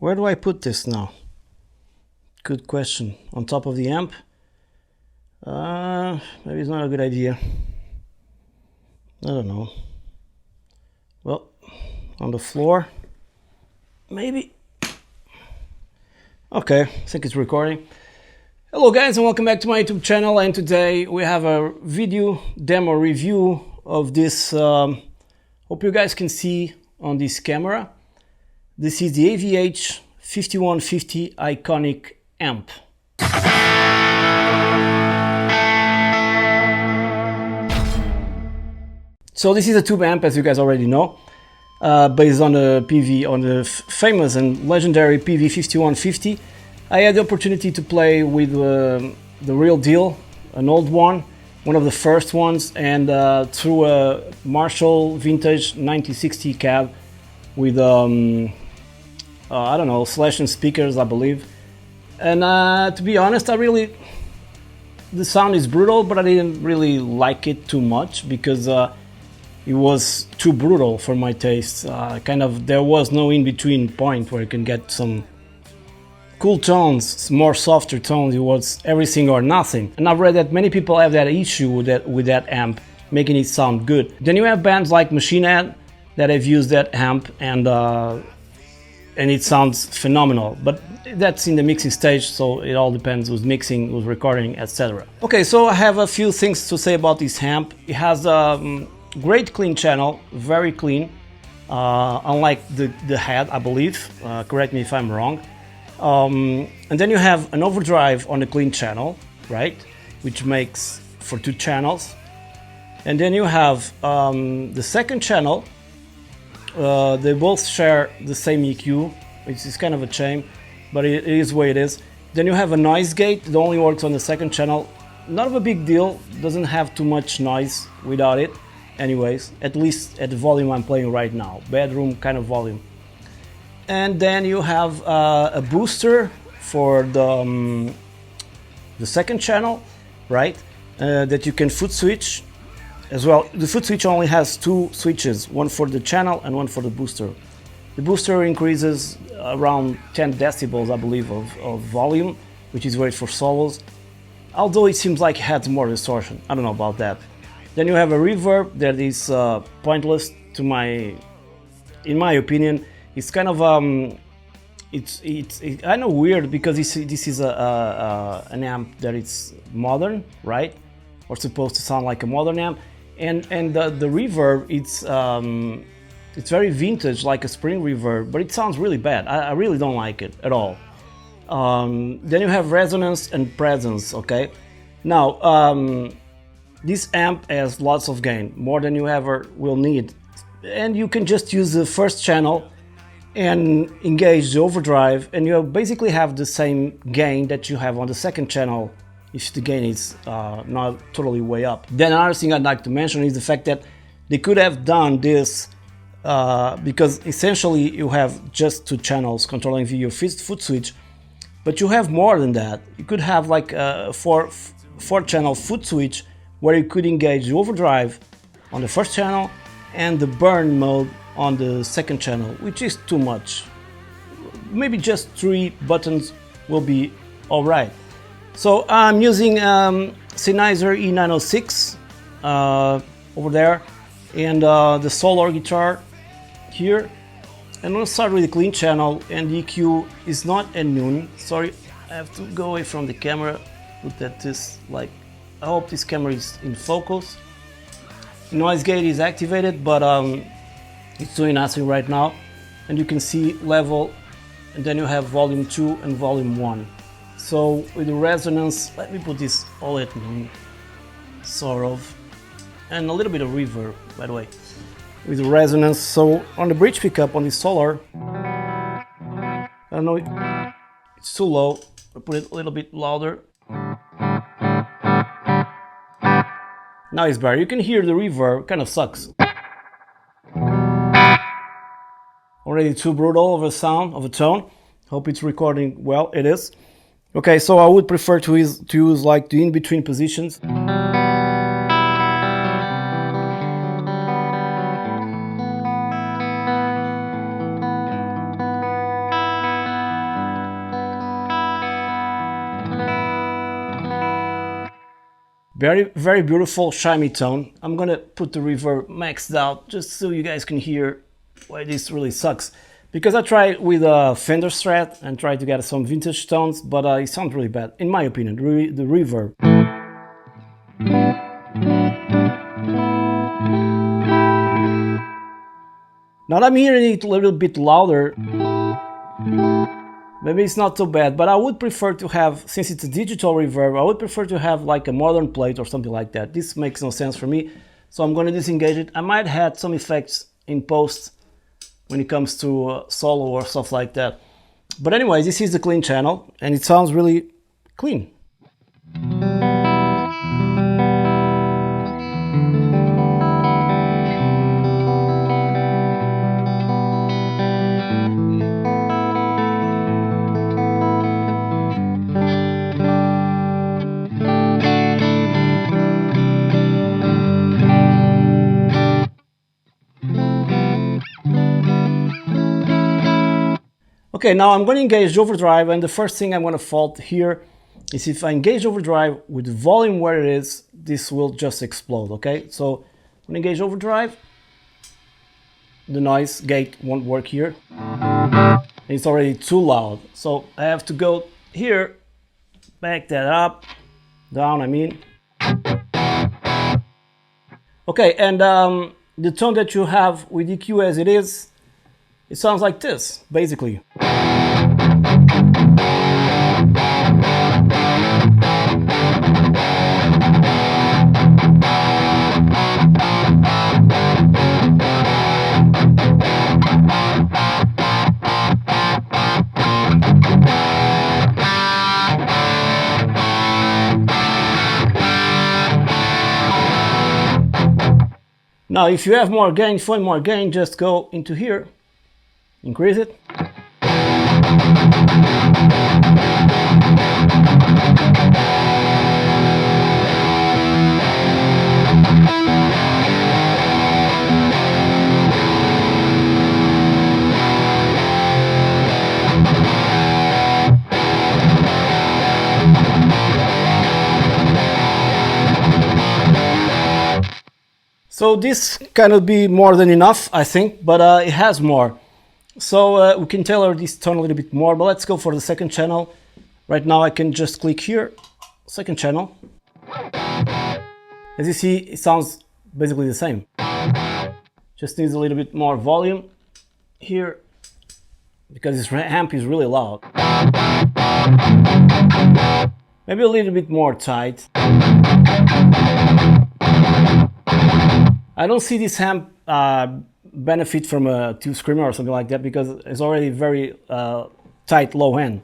Where do I put this now? Good question. On top of the amp? Maybe it's not a good idea. I don't know. Well, on the floor? Maybe. Okay, I think it's recording. Hello guys and welcome back to my YouTube channel, and today we have a video demo review of this, hope you guys can see on this camera. This is the AVH 5150 iconic amp. So this is a tube amp, as you guys already know, based on the famous and legendary PV 5150. I had the opportunity to play with the real deal, an old one of the first ones, and through a Marshall vintage 1960 cab with I don't know, slash and speakers, I believe. And to be honest, the sound is brutal, but I didn't really like it too much because it was too brutal for my taste. There was no in-between point where you can get some cool tones, more softer tones. It was everything or nothing. And I've read that many people have that issue with that amp, making it sound good. Then you have bands like Machine Head that have used that amp, and it sounds phenomenal. But that's in the mixing stage, so it all depends who's mixing, who's recording, etc. Okay, so I have a few things to say about this amp. It has a great clean channel, very clean, unlike the head, I believe. Correct me if I'm wrong. And then you have an overdrive on the clean channel, right, which makes for 2 channels. And then you have the second channel. They both share the same EQ, which is kind of a shame, but it is the way it is. Then you have a noise gate that only works on the second channel. Not of a big deal, doesn't have too much noise without it anyways, at least at the volume I'm playing right now, bedroom kind of volume. And then you have a booster for the second channel, right, that you can foot switch as well. The foot switch only has 2 switches, one for the channel and one for the booster. The booster increases around 10 decibels, I believe, of volume, which is great for solos, although it seems like it has more distortion. I don't know about that. Then you have a reverb that is pointless in my opinion. It's kind of it's kind of weird because this is an amp that is modern, right, or supposed to sound like a modern amp, and the reverb, it's very vintage, like a spring reverb, but it sounds really bad. I really don't like it at all. Then you have resonance and presence. Okay, now this amp has lots of gain, more than you ever will need, and you can just use the first channel and engage the overdrive, and you basically have the same gain that you have on the second channel if the gain is not totally way up. Then another thing I'd like to mention is the fact that they could have done this because essentially you have just 2 channels controlling via your foot switch, but you have more than that. You could have like a 4 channel foot switch where you could engage the overdrive on the first channel and the burn mode on the second channel, which is too much. Maybe just 3 buttons will be alright. So I'm using Sennheiser E906 over there, and the Solar guitar here. And let's start with the clean channel, and the EQ is not at noon. Sorry, I have to go away from the camera. Look at this, like, I hope this camera is in focus. Noise gate is activated, but it's doing nothing right now. And you can see level, and then you have volume 2 and volume 1. So with the resonance, let me put this all at noon, sort of, and a little bit of reverb, by the way, with the resonance. So on the bridge pickup on the Solar, I don't know, it's too low. I'll put it a little bit louder. Now it's better. You can hear the reverb, kind of sucks. Already too brutal of a sound, of a tone. Hope it's recording well. It is. Okay, so I would prefer to use like the in-between positions. Very beautiful, shiny tone. I'm gonna put the reverb maxed out just so you guys can hear why this really sucks. Because I tried with a Fender Strat and tried to get some vintage tones, but it sounds really bad, in my opinion, the reverb. Now that I'm hearing it a little bit louder, maybe it's not so bad, but I would prefer to have, since it's a digital reverb, I would prefer to have like a modern plate or something like that. This makes no sense for me, so I'm going to disengage it. I might add some effects in post when it comes to solo or stuff like that. But anyways, this is the clean channel, and it sounds really clean. Okay, now I'm going to engage Overdrive, and the first thing I'm going to fault here is if I engage Overdrive with the volume where it is, this will just explode, okay? So when I engage Overdrive, the noise gate won't work here. It's already too loud. So I have to go here, back that up, down I mean. Okay, and the tone that you have with EQ as it is, it sounds like this, basically. Now, if you have more gain, if you want more gain, just go into here, increase it. So this cannot be more than enough, I think, but it has more. So we can tailor this tone a little bit more, but let's go for the second channel. Right now I can just click here, second channel. As you see, it sounds basically the same. Just needs a little bit more volume here, because this amp is really loud. Maybe a little bit more tight. I don't see this amp benefit from a Toushscreen or something like that, because it's already very tight low end.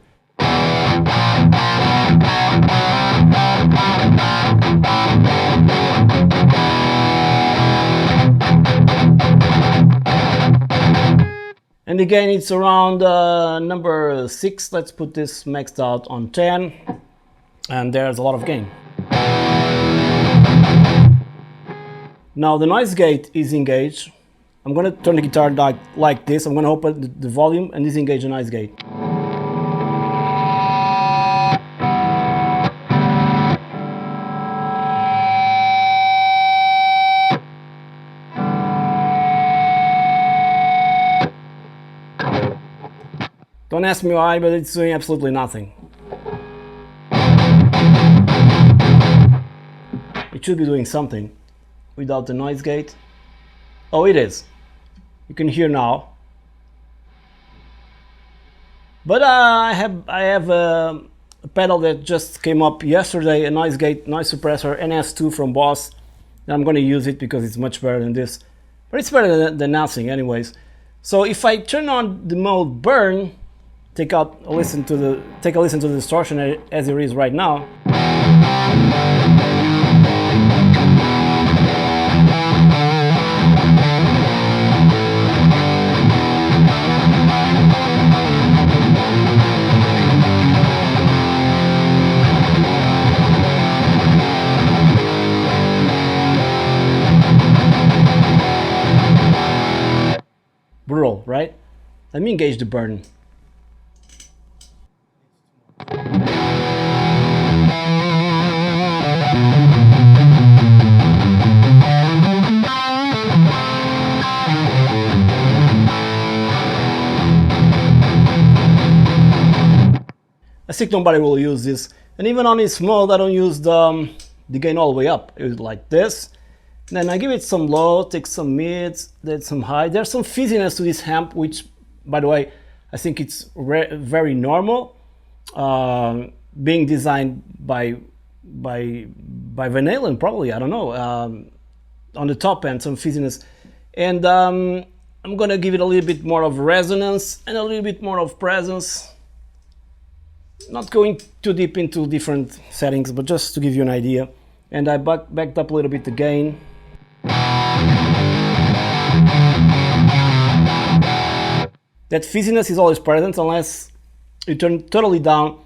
And again, it's around number 6. Let's put this maxed out on 10, and there's a lot of gain. Now the noise gate is engaged. I'm going to turn the guitar like this. I'm going to open the volume and disengage the noise gate. Don't ask me why, but it's doing absolutely nothing. It should be doing something. Without the noise gate. Oh, it is. You can hear now. But I have a pedal that just came up yesterday, a noise gate, noise suppressor, NS2 from Boss. And I'm going to use it because it's much better than this. But it's better than nothing anyways. So if I turn on the mode burn, take a listen to the distortion as it is right now. Brutal, right? Let me engage the burn. think nobody will use this. And even on this mode, I don't use the gain all the way up. It's like this. Then I give it some low, take some mids, then some high. There's some fizziness to this amp, which, by the way, I think it's very normal. Being designed by Van Halen, probably, I don't know. On the top end, some fizziness. And I'm gonna give it a little bit more of resonance and a little bit more of presence. Not going too deep into different settings, but just to give you an idea. And I backed up a little bit the gain. That fizziness is always present unless you turn totally down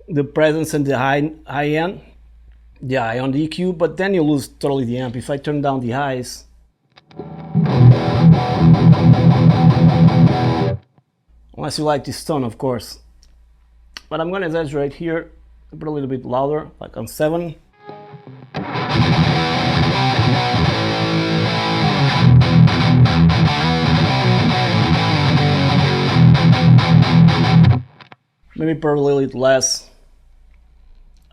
the presence and the high end, the high on the EQ, but then you lose totally the amp. If I turn down the highs, unless you like this tone, of course. But I'm gonna exaggerate here, put a little bit louder, like on 7. Maybe per a little bit less.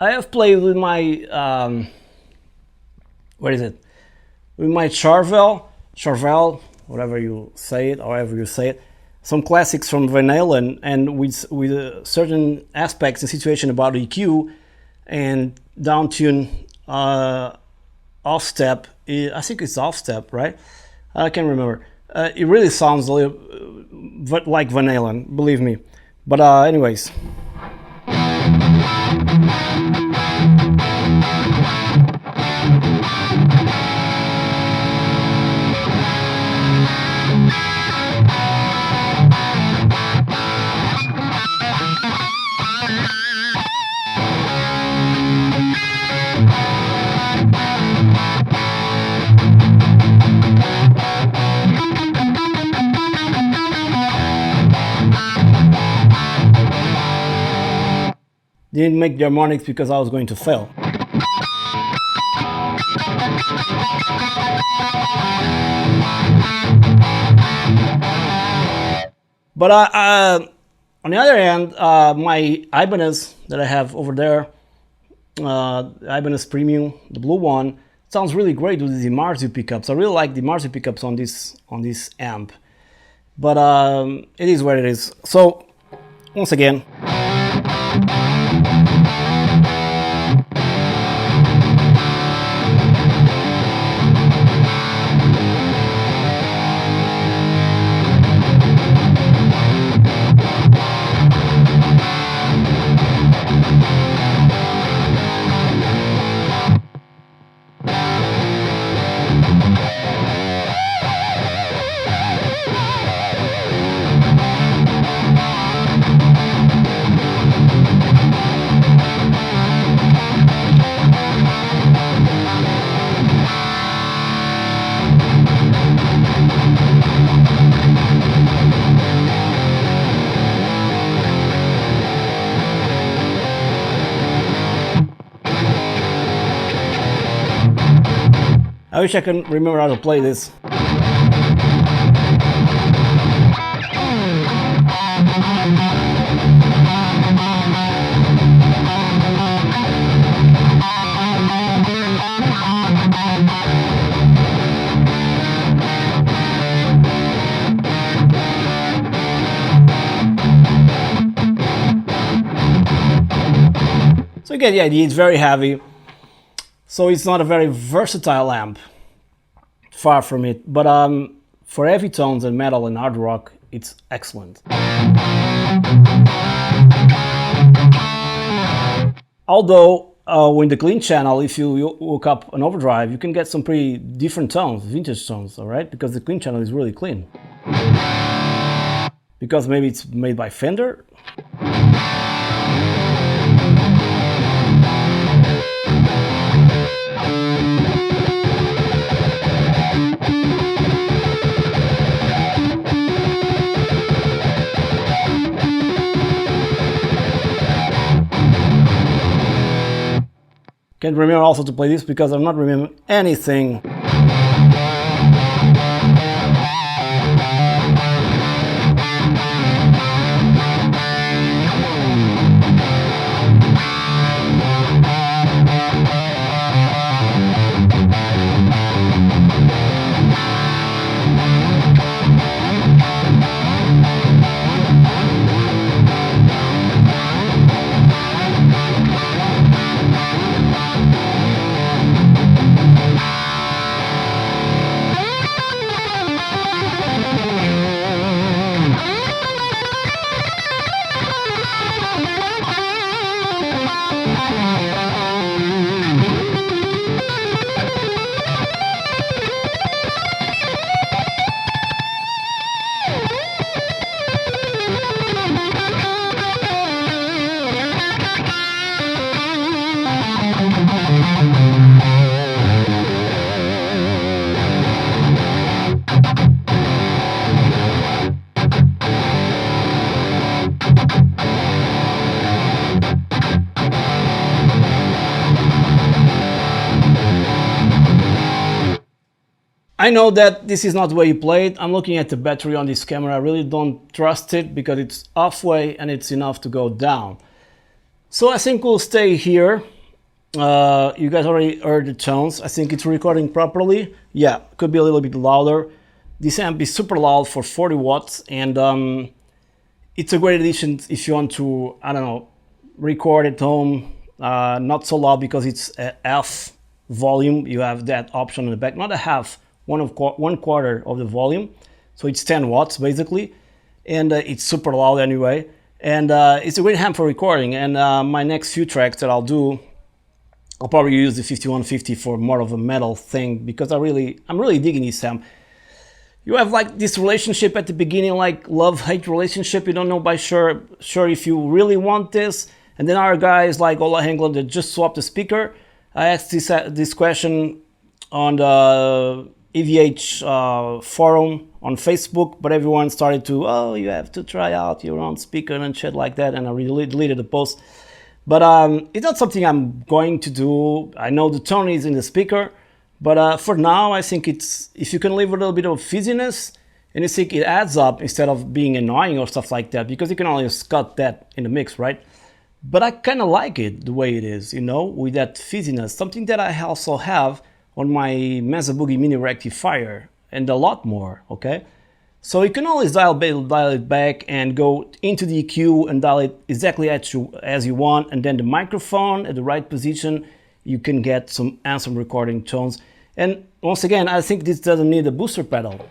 I have played with my, what is it? With my Charvel, whatever you say it, however you say it. Some classics from Van Halen, and with certain aspects and situation about EQ and down tune, off step. I think it's off step, right? I can't remember. It really sounds a little like Van Halen, believe me. But anyways. Didn't make the harmonics because I was going to fail. But on the other hand, my Ibanez that I have over there, Ibanez Premium, the blue one, sounds really great with the Marzi pickups. I really like the Marzi pickups on this amp. But it is what it is. So once again. I wish I can remember how to play this. So you get the idea, it's very heavy. So it's not a very versatile amp, far from it, but for heavy tones and metal and hard rock, it's excellent. Although, in the clean channel, if you hook up an overdrive, you can get some pretty different tones, vintage tones, alright? Because the clean channel is really clean. Because maybe it's made by Fender? Can't remember also to play this because I'm not remembering anything. I know that this is not the way you play it. I'm looking at the battery on this camera. I really don't trust it because it's halfway and it's enough to go down. So I think we'll stay here. You guys already heard the tones. I think it's recording properly. Yeah, could be a little bit louder. This amp is super loud for 40 watts and it's a great addition if you want to, I don't know, record at home. Not so loud because it's a half volume. You have that option in the back, not a half. One quarter of the volume, so it's 10 watts basically, and it's super loud anyway, and it's a great amp for recording. And my next few tracks that I'll do, I'll probably use the 5150 for more of a metal thing because I'm really digging this amp. You have like this relationship at the beginning, like love-hate relationship. You don't know by sure if you really want this, and then our guys like Ola Hengland that just swapped the speaker. I asked this question on the EVH forum on Facebook, but everyone started to, oh, you have to try out your own speaker and shit like that, and I really deleted the post. But it's not something I'm going to do. I know the tone is in the speaker, but for now I think it's, if you can leave a little bit of fizziness and you think it adds up instead of being annoying or stuff like that, because you can always cut that in the mix, right? But I kind of like it the way it is, you know, with that fizziness, something that I also have on my Mesa Boogie Mini Rectifier, and a lot more, okay? So you can always dial it back and go into the EQ and dial it exactly as you want, and then the microphone at the right position, you can get some awesome recording tones. And once again, I think this doesn't need a booster pedal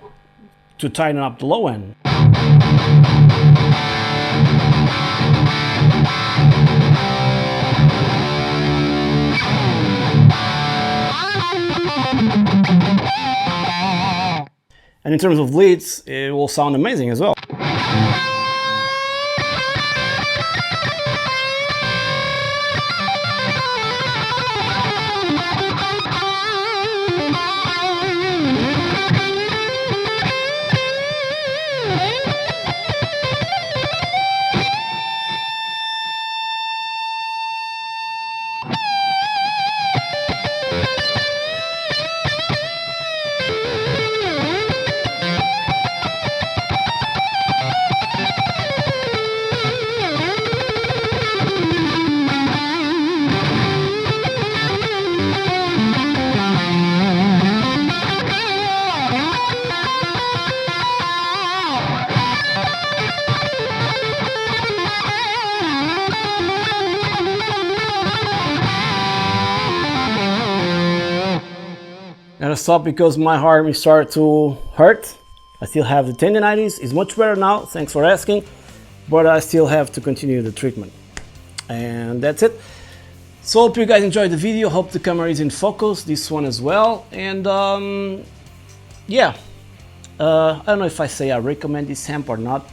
to tighten up the low end. And in terms of leads, it will sound amazing as well. And I stopped because my arm started to hurt. I still have the tendinitis. It's much better now, thanks for asking, but I still have to continue the treatment. And that's it. So hope you guys enjoyed the video. Hope the camera is in focus, this one as well. And yeah, I don't know if I say I recommend this amp or not.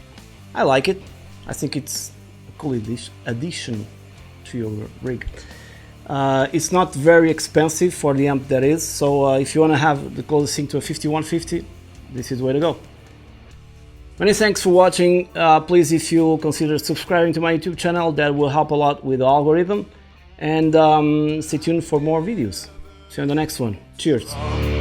I like it. I think it's a cool addition to your rig. It's not very expensive for the amp that is, so if you want to have the closest thing to a 5150, this is the way to go. Many thanks for watching. Please, if you consider subscribing to my YouTube channel, that will help a lot with the algorithm. And stay tuned for more videos. See you on the next one. Cheers.